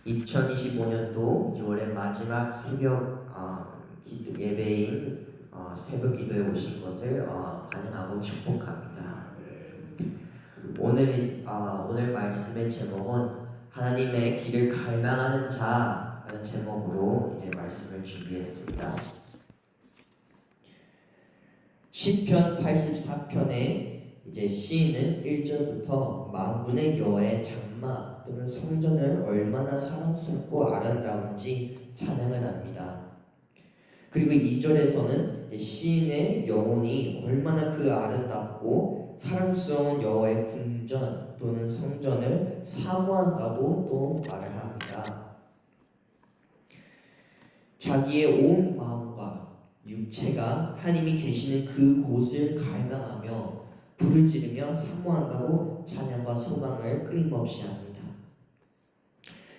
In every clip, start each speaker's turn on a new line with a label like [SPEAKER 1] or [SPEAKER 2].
[SPEAKER 1] 2025년도 6월의 마지막 새벽 예배인 새벽 기도에 오신 것을 환영하고 축복합니다. 오늘 말씀의 제목은 하나님의 길을 갈망하는 자라는 제목으로 이제 말씀을 준비했습니다. 시편 84편에 이제 시인은 1절부터 만군의 여호와의 장막 또는 성전을 얼마나 사랑스럽고 아름다운지 찬양을 합니다. 그리고 2절에서는 시인의 영혼이 얼마나 그 아름답고 사랑스러운 여호와의 궁전 또는 성전을 사모한다고 또 말을 합니다. 자기의 온 마음과 육체가 하나님이 계시는 그곳을 갈망하며 불을 지르며 사모한다고 찬양과 소망을 끊임없이 합니다.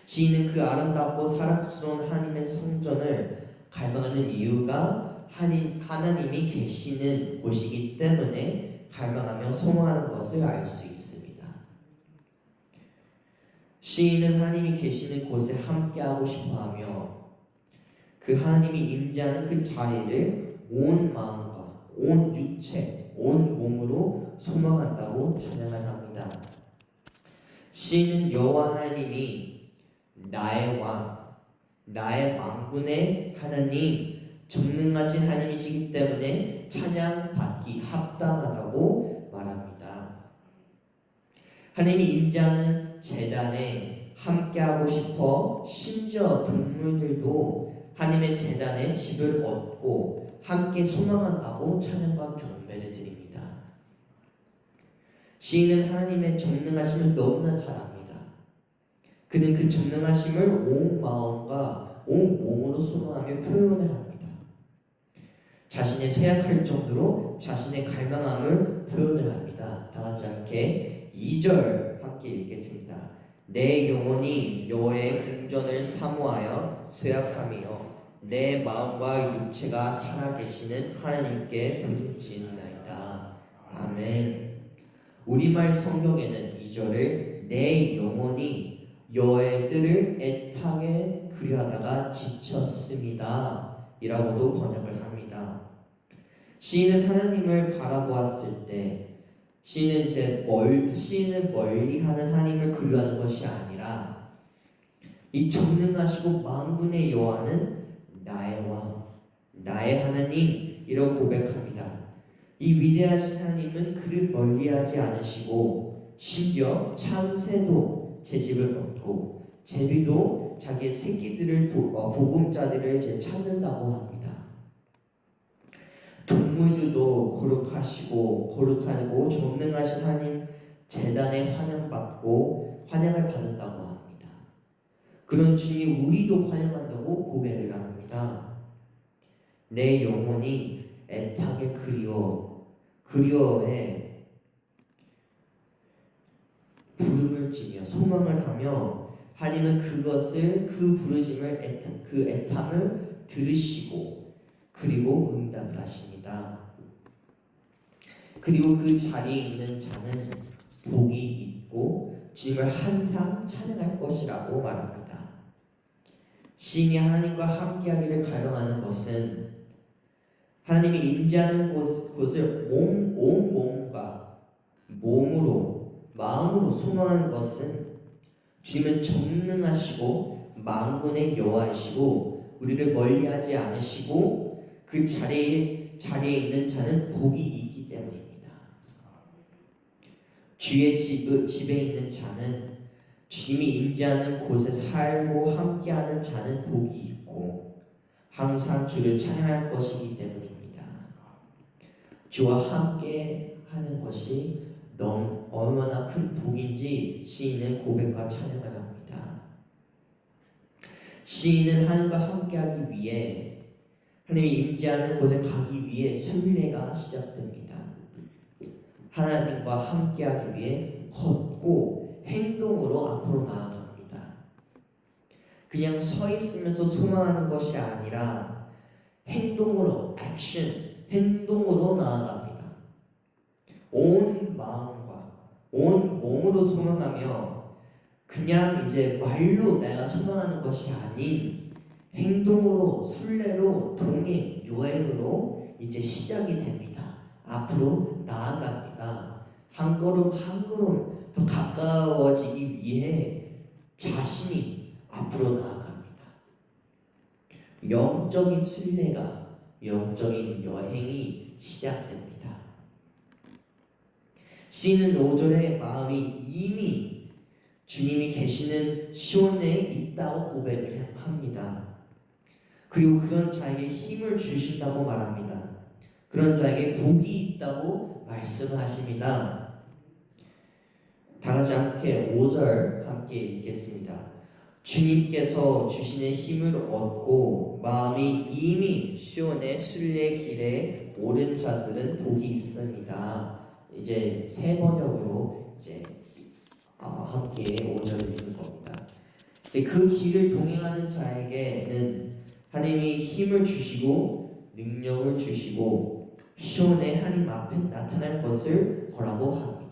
[SPEAKER 1] 시인은 그 아름답고 사랑스러운 하나님의 성전을 갈망하는 이유가 하나님이 계시는 곳이기 때문에 갈망하며 소망하는 것을 알 수 있습니다. 시인은 하나님이 계시는 곳에 함께하고 싶어하며 그 하나님이 임재하는 그 자리를 온 마음과 온 육체, 온 몸으로 소망한다고 찬양을 합니다. 시인은 여호와 하나님이 나의 왕, 나의 만군의 하나님, 전능하신 하나님이시기 때문에 찬양받기 합당하다고 말합니다. 하나님이 임재하는 제단에 함께하고 싶어 심지어 동물들도 하나님의 제단에 집을 얻고 함께 소망한다고 찬양과 경배를 드립니다. 시인은 하나님의 전능하심을 너무나 잘 압니다. 그는 그 전능하심을 온 마음과 온 몸으로 소망하며 표현을 합니다. 자신의 쇠약할 정도로 자신의 갈망함을 표현을 합니다. 다 같이 함께 2절 함께 읽겠습니다. 내 영혼이 여호와의 궁전을 사모하여 쇠약하며 내 마음과 육체가 살아계시는 하나님께 부르짖나이다. 아멘. 우리말 성경에는 2절을 내 영혼이 여호와의 뜰을 애타게 그리하다가 지쳤습니다 이라고도 번역을 합니다. 시인은 하나님을 바라보았을 때 시인은 멀리하는 하나님을 그리워하는 것이 아니라 이 전능하시고 만군의 여호와는 나의 왕, 나의 하나님 이라고 고백합니다. 이 위대하신 하나님은 그를 멀리하지 않으시고 심지어 참새도 제 집을 얻고 제비도 자기의 새끼들을 보금자리를 찾는다고 합니다. 동물들도 거룩하고 전능하신 하나님 제단에 환영을 받는다고 합니다. 그런 주님이 우리도 환영한다고 고백을 합니다. 내 영혼이 애타게 그리워해 부름을 지며 소망을 하며 하나님은 그 부르심을 그 애탐을 들으시고 그리고 응답을 하십니다. 그리고 그 자리에 있는 자는 복이 있고 주님을 항상 찬양할 것이라고 말합니다. 시인이 하나님과 함께하기를 갈망하는 것은 하나님이 임재하는 곳을 온 몸과 몸으로 마음으로 소망하는 것은 주님은 전능하시고 만군의 여호와이시고 우리를 멀리하지 않으시고 그 자리에 있는 자는 복이 있기 때문입니다. 주의 집에 있는 자는 주님이 임재하는 곳에 살고 함께하는 자는 복이 있고 항상 주를 찬양할 것이기 때문입니다. 주와 함께하는 것이 얼마나 큰 복인지 시인은 고백과 찬양을 합니다. 시인은 하나님과 함께하기 위해 하나님이 임재하는 곳에 가기 위해 순례가 시작됩니다. 하나님과 함께하기 위해 걷고 행동으로 앞으로 나아갑니다. 그냥 서 있으면서 소망하는 것이 아니라 행동으로 행동으로 나아갑니다. 온 마음과 온 몸으로 소망하며 그냥 이제 말로 내가 소망하는 것이 아닌 행동으로, 순례로, 동행, 여행으로 이제 시작이 됩니다. 앞으로 나아갑니다. 한 걸음 한 걸음 더 가까워지기 위해 자신이 앞으로 나아갑니다. 영적인 순례가, 영적인 여행이 시작됩니다. 시인은 5절에 마음이 이미 주님이 계시는 시온에 있다고 고백을 합니다. 그리고 그런 자에게 힘을 주신다고 말합니다. 그런 자에게 복이 있다고 말씀하십니다. 다 같이 함께 5절 함께 읽겠습니다. 주님께서 주시는 힘을 얻고 마음이 이미 시온의 순례 길에 오른 자들은 복이 있습니다. 이제 세 번역으로 이제 함께 5절을 읽는 겁니다. 이제 그 길을 동행하는 자에게는 하나님이 힘을 주시고 능력을 주시고 시온의 하나님 앞에 나타날 것을 거라고 합니다.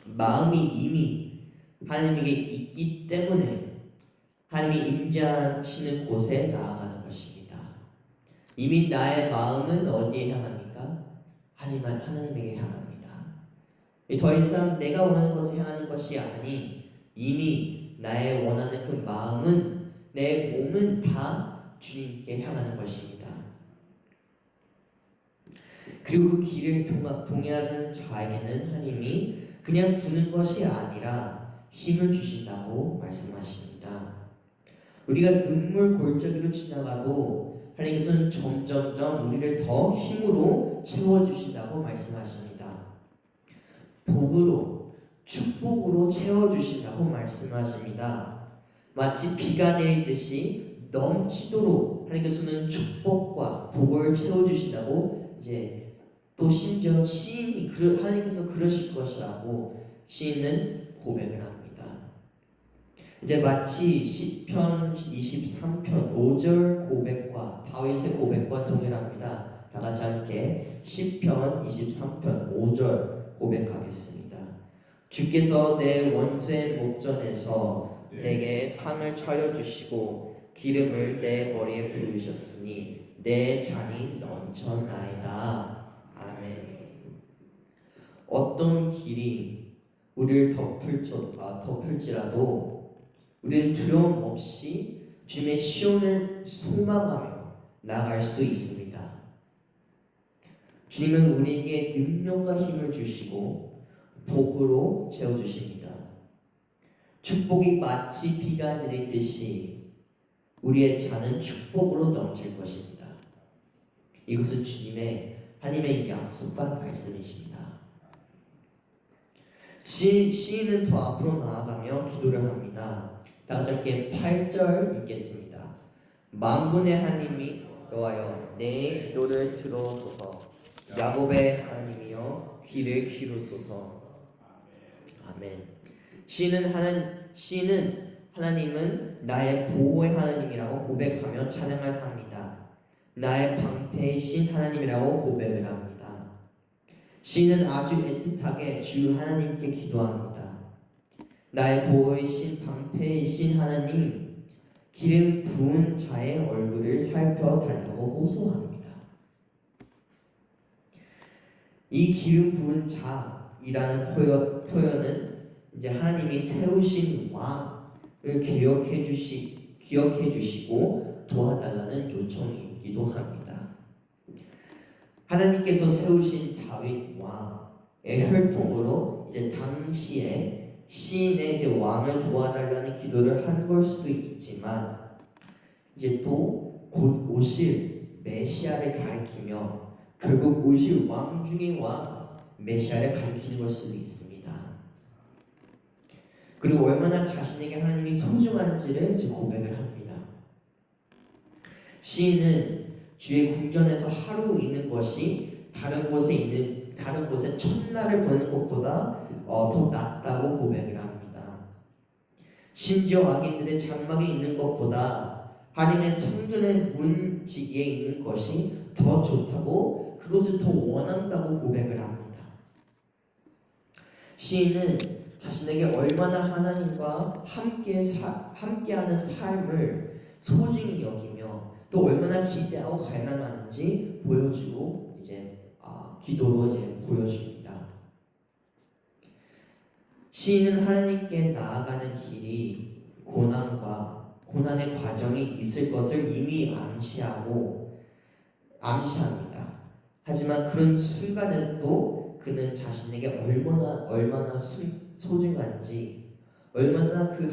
[SPEAKER 1] 마음이 이미 하나님에게 있기 때문에 하나님이 임재하시는 곳에 나아가는 것입니다. 이미 나의 마음은 어디에 향합니까? 하나님에게 향합니다. 더 이상 내가 원하는 것을 향하는 것이 아닌 이미 나의 원하는 그 마음은, 내 몸은 다 주님께 향하는 것입니다. 그리고 그 길을 동행하는 자에게는 하나님이 그냥 두는 것이 아니라 힘을 주신다고 말씀하십니다. 우리가 눈물 골짜기로 지나가도 하나님께서는 점점점 우리를 더 힘으로 채워주신다고 말씀하십니다. 복으로, 축복으로 채워주신다고 말씀하십니다. 마치 비가 내리듯이 넘치도록 하나님께서는 축복과 복을 채워주신다고 이제 또 심지어 시인이 하나님께서 그러실 것이라고 시인은 고백을 합니다. 이제 마치 시편 23편 5절 고백과 다윗의 고백과 동일합니다. 다 같이 함께 시편 23편 5절 고백하겠습니다. 주께서 내 원수의 목전에서 내게 상을 차려주시고 기름을 내 머리에 부으셨으니 내 잔이 넘쳐나이다. 아멘. 어떤 길이 우리를 덮을지라도 우리는 두려움 없이 주님의 시온을 소망하며 나갈 수 있습니다. 주님은 우리에게 능력과 힘을 주시고 복으로 채워주십니다. 축복이 마치 비가 내리듯이 우리의 잔은 축복으로 넘칠 것입니다. 이것은 하나님의 약속한 말씀이십니다. 시인은 더 앞으로 나아가며 기도를 합니다. 다 같이 함께 8절 읽겠습니다. 만군의 하나님이 여호와여 내 기도를 들어소서. 야곱의 하나님이여 귀를 기울소서. 아멘. 시인은 하나님은 나의 보호의 하나님이라고 고백하며 찬양을 합니다. 나의 방패이신 하나님이라고 고백을 합니다. 시인은 아주 애틋하게 주 하나님께 기도합니다. 나의 보호이신 방패이신 하나님, 기름 부은 자의 얼굴을 살펴달라고 호소합니다. 이 기름 부은 자이라는 표현은 이제 하나님이 세우신 왕을 기억해 주시고 도와달라는 요청이기도 합니다. 하나님께서 세우신 다윗 왕의 혈통으로 이제 당시에 시인의 이제 왕을 도와달라는 기도를 한 걸 수도 있지만 이제 또 곧 오실 메시아를 가리키며 결국 오실 왕 중의 왕 메시아를 가리키는 걸 수도 있습니다. 그리고 얼마나 자신에게 하나님이 소중한지를 이제 고백을 합니다. 시인은 주의 궁전에서 하루 있는 것이 다른 곳에 첫날을 보는 것보다 더 낫다고 고백을 합니다. 심지어 악인들의 장막에 있는 것보다 하나님의 성전의 문지기에 있는 것이 더 좋다고, 그것을 더 원한다고 고백을 합니다. 시인은 자신에게 얼마나 하나님과 함께하는 삶을 소중히 여기며 또 얼마나 기대하고 갈망하는지 보여주고 기도로 보여줍니다. 시인은 하나님께 나아가는 길이 고난의 과정이 있을 것을 이미 암시합니다. 하지만 그런 순간에도 그는 자신에게 얼마나 소중한지, 얼마나 그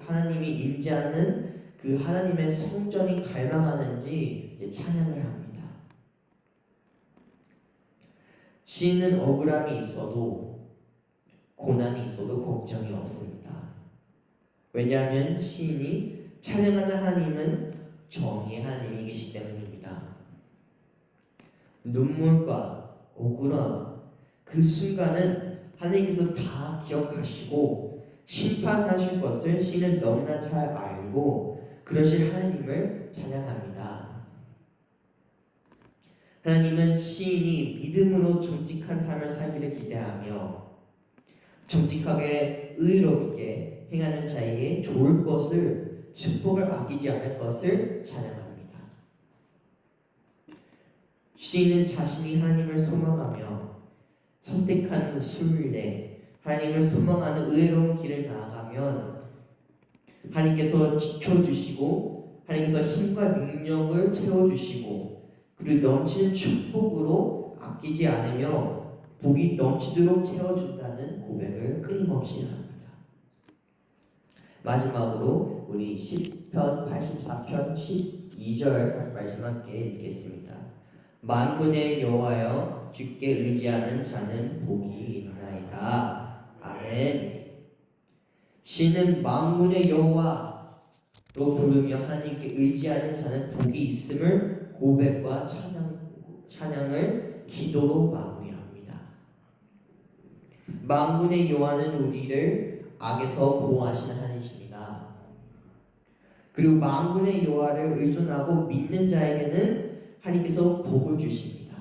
[SPEAKER 1] 하나님이 임재하는 그 하나님의 성전이 갈망하는지 찬양을 합니다. 시인은 억울함이 있어도 고난이 있어도 걱정이 없습니다. 왜냐하면 시인이 찬양하는 하나님은 정의의 하나님이시기 때문입니다. 눈물과 억울함, 그 순간은 하나님께서 다 기억하시고 심판하실 것을 시인은 너무나 잘 알고 그러실 하나님을 찬양합니다. 하나님은 시인이 믿음으로 정직한 삶을 살기를 기대하며 정직하게 의롭게 행하는 자에게 좋을 것을, 축복을 아끼지 않을 것을 찬양합니다. 시인은 자신이 하나님을 소망하며 선택한 순례, 하나님을 소망하는 의로운 길을 나아가면 하나님께서 지켜주시고 하나님께서 힘과 능력을 채워주시고 그리고 넘치는 축복으로 아끼지 않으며 복이 넘치도록 채워준다는 고백을 끊임없이 합니다. 마지막으로 우리 시편 84편 12절 말씀 함께 읽겠습니다. 만군의 여호와여 주께 의지하는 자는 복이 있나이다. 아멘. 시는 만군의 여호와로 부르며 하나님께 의지하는 자는 복이 있음을 고백과 찬양을 기도로 마무리합니다. 만군의 여호와는 우리를 악에서 보호하시는 하나님이십니다. 그리고 만군의 여호와를 의존하고 믿는 자에게는 하나님께서 복을 주십니다.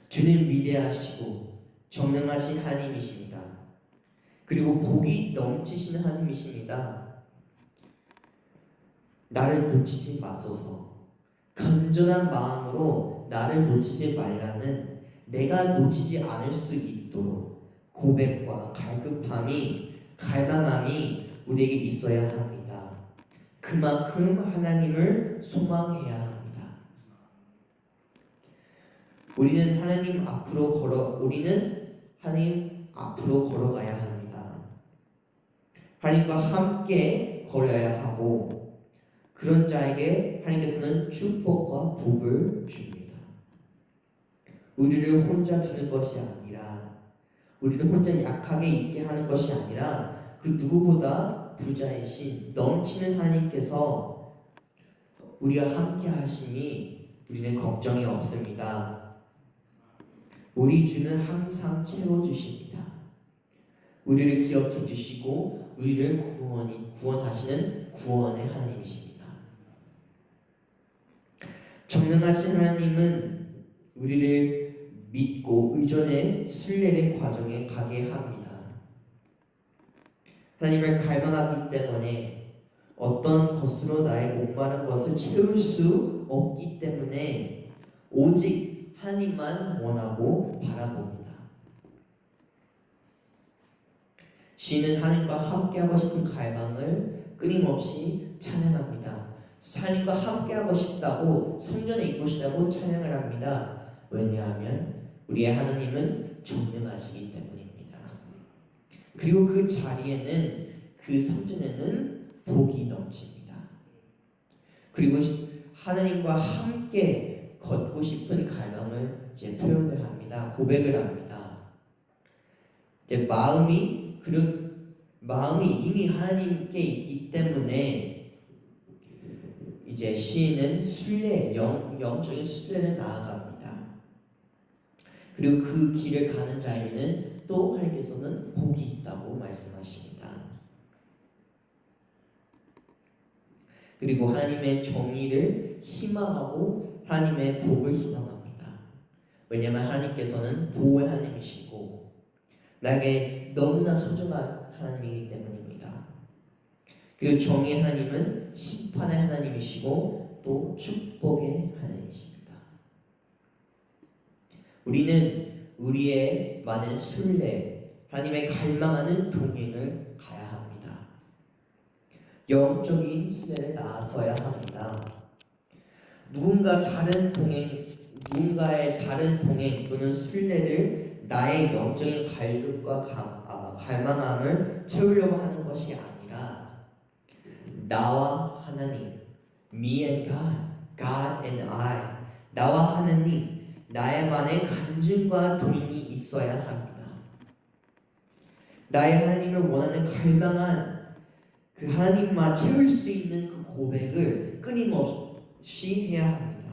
[SPEAKER 1] 주는 위대하시고 전능하신 하나님이십니다. 그리고 복이 넘치시는 하나님이십니다. 나를 놓치지 마소서. 건전한 마음으로 나를 놓치지 말라는, 내가 놓치지 않을 수 있도록 고백과 갈망함이 우리에게 있어야 합니다. 그만큼 하나님을 소망해야 합니다. 우리는 하나님 앞으로 걸어가야 합니다. 하나님과 함께 걸어야 하고 그런 자에게 하나님께서는 축복과 복을 줍니다. 우리를 혼자 두는 것이 아니라, 우리를 혼자 약하게 있게 하는 것이 아니라 그 누구보다 부자이신 넘치는 하나님께서 우리와 함께 하시니 우리는 걱정이 없습니다. 우리 주는 항상 채워주십니다. 우리를 기억해 주시고 우리를 구원하시는 구원의 하나님이십니다. 전능하신 하나님은 우리를 믿고 의존의 순례의 과정에 가게 합니다. 하나님을 갈망하기 때문에 어떤 것으로 나의 목마른 것을 채울 수 없기 때문에 오직 하나님만 원하고 바라봅니다. 시인은 하나님과 함께하고 싶은 갈망을 끊임없이 찬양합니다. 하나님과 함께하고 싶다고, 성전에 있고 싶다고 찬양을 합니다. 왜냐하면 우리의 하나님은 전능하시기 때문입니다. 그리고 그 자리에는, 그 성전에는 복이 넘칩니다. 그리고 하나님과 함께 걷고 싶은 갈망을 표현을 합니다. 고백을 합니다. 마음이 이미 하나님께 있기 때문에 시인은 영적인 순례를 나아갑니다. 그리고 그 길을 가는 자에는 또 하나님께서는 복이 있다고 말씀하십니다. 그리고 하나님의 정의를 희망하고 하나님의 복을 희망합니다. 왜냐하면 하나님께서는 보호의 하나님이시고 나에게 너무나 소중한 하나님이기 때문입니다. 그리고 정의의 하나님은 심판의 하나님이시고 또 축복의 하나님이십니다. 우리는 우리의 많은 순례, 하나님의 갈망하는 동행을 가야 합니다. 영적인 순례를 나서야 합니다. 누군가의 다른 동행 또는 순례를 나의 영적인 갈급과 갈망함을 채우려고 하는 것이 아니라 나와 하나님, me and God, God and I, 나와 하나님, 나의만의 간증과 동행이 있어야 합니다. 나의 하나님을 원하는 갈망한 그 하나님만 채울 수 있는 그 고백을 끊임없이 해야 합니다.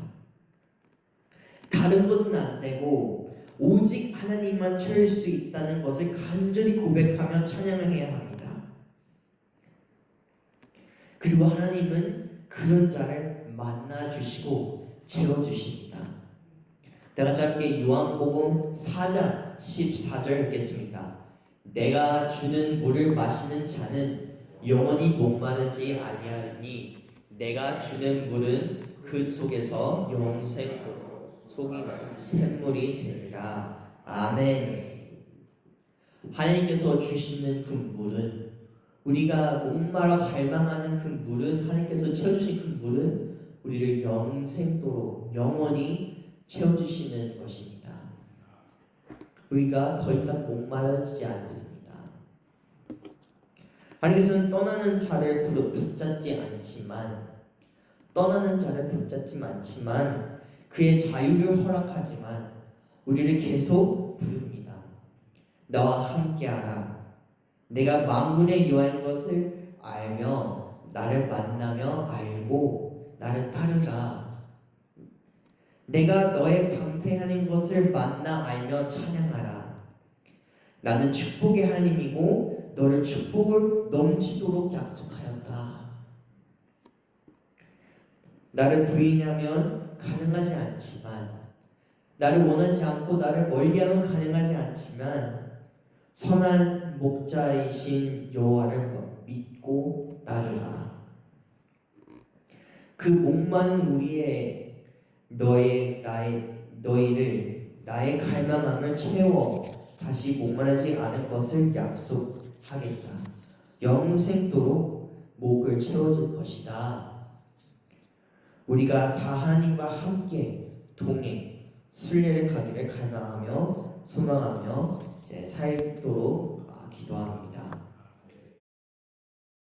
[SPEAKER 1] 다른 것은 안 되고 오직 하나님만 채울 수 있다는 것을 간절히 고백하며 찬양을 해야 합니다. 그리고 하나님은 그런 자를 만나주시고 채워주십니다. 내가 짧게 요한복음 4장 14절 읽겠습니다. 내가 주는 물을 마시는 자는 영원히 목마르지 아니하리니 내가 주는 물은 그 속에서 영생토록 속이는 샘물이 되리라. 아멘. 하나님께서 주시는 그 물은, 우리가 목마르 갈망하는 그 물은, 하나님께서 채워주신 그 물은 우리를 영생토록 영원히 채워주시는 것입니다. 우리가 더 이상 목마르지 않습니다. 하나님께서는 떠나는 자를 붙잡지 않지만 그의 자유를 허락하지만 우리를 계속 부릅니다. 나와 함께하라. 내가 만군의 여호와인 것을 알며 나를 만나며 알고 나를 따르라. 내가 너의 방패하는 것을 만나 알며 찬양하라. 나는 축복의 하나님이고 너를 축복을 넘치도록 약속하였다. 나를 부인하면 가능하지 않지만, 나를 원하지 않고 나를 멀리하면 가능하지 않지만, 선한 목자이신 여호와를 믿고 따르라. 그 목마른 너희를 나의 갈망함을 채워 다시 목마르지 않을 것을 약속하겠다. 영생토록 목을 채워줄 것이다. 우리가 다 하나님과 함께 동행, 순례를 가기를 갈망하며 소망하며 살도록 기도합니다.